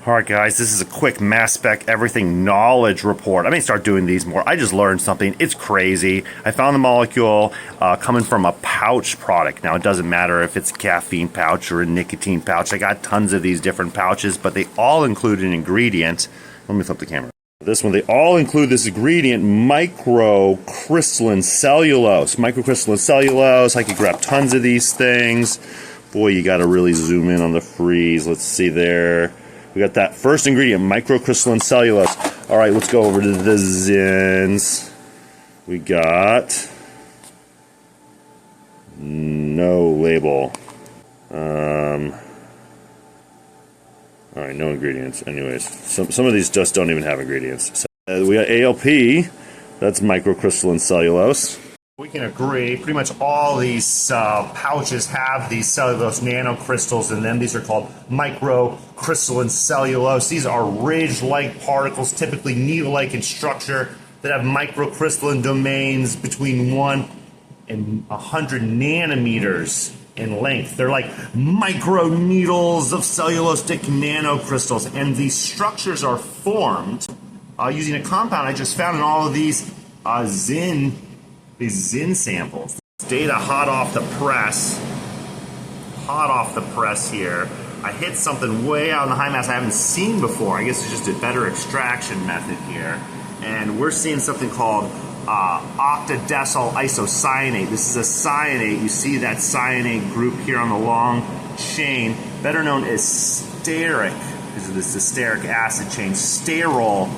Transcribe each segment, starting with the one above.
Alright guys, this is a quick Mass Spec Everything knowledge report. I may start doing these more. I just learned something. It's crazy. I found the molecule coming from a pouch product. Now it doesn't matter if it's a caffeine pouch or a nicotine pouch. I got tons of these different pouches, but they all include an ingredient. Let me flip the camera. This one, they all include this ingredient, microcrystalline cellulose. Microcrystalline cellulose, I could grab tons of these things. Boy, you gotta really zoom in on the freeze. Let's see there. We got that first ingredient, microcrystalline cellulose. All right, let's go over to the Zins. We got no label. All right, no ingredients. Anyways, some of these just don't even have ingredients. So, we got ALP. That's microcrystalline cellulose. We can agree pretty much all these pouches have these cellulose nanocrystals in them. These are called microcrystalline cellulose. These are ridge-like particles, typically needle-like in structure, that have microcrystalline domains between 1 and 100 nanometers in length. They're like micro needles of cellulosic nanocrystals, and these structures are formed using a compound I just found in all of these Zin samples. Data hot off the press. Hot off the press here. I hit something way out in the high mass I haven't seen before. I guess it's just a better extraction method here. And we're seeing something called octadecyl isocyanate. This is a cyanate. You see that cyanate group here on the long chain, better known as steric, because of this steric acid chain. Stearyl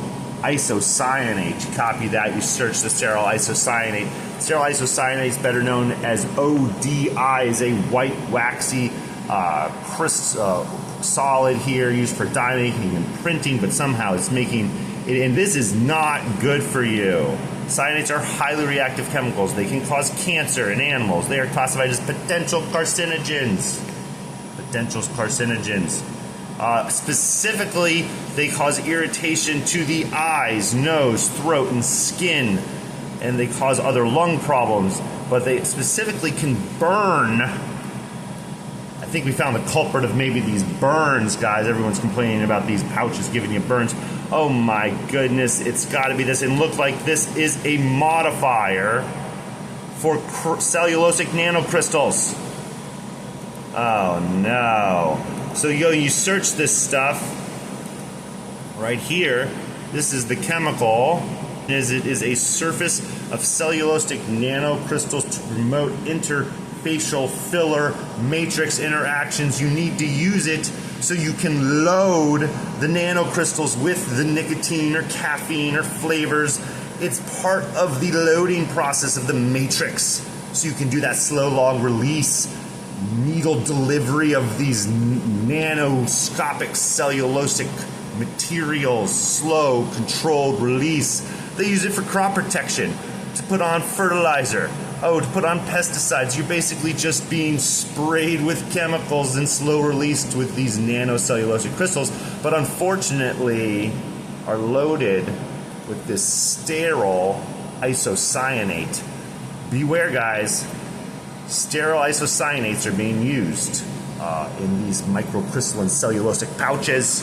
isocyanate. You copy that, you search the stearyl isocyanate. Stearyl isocyanate is better known as ODI, is a white waxy solid here used for dye making and printing, but somehow it's making it, and this is not good for you. Cyanates are highly reactive chemicals. They can cause cancer in animals. They are classified as potential carcinogens. Potential carcinogens. Specifically, they cause irritation to the eyes, nose, throat, and skin, and they cause other lung problems, but they specifically can burn. I think we found the culprit of maybe these burns, guys. Everyone's complaining about these pouches giving you burns. Oh my goodness, it's got to be this. And look like this is a modifier for cellulosic nanocrystals. Oh no. So you search this stuff right here. This is the chemical. It is a surface of cellulosic nanocrystals to promote interfacial filler matrix interactions. You need to use it so you can load the nanocrystals with the nicotine or caffeine or flavors. It's part of the loading process of the matrix. So you can do that slow, long release needle delivery of these nanoscopic cellulosic materials, slow, controlled release. They use it for crop protection, to put on fertilizer, to put on pesticides. You're basically just being sprayed with chemicals and slow released with these nanocellulosic crystals, but unfortunately are loaded with this stearyl isocyanate. Beware, guys. Stearyl isocyanates are being used in these microcrystalline cellulosic pouches.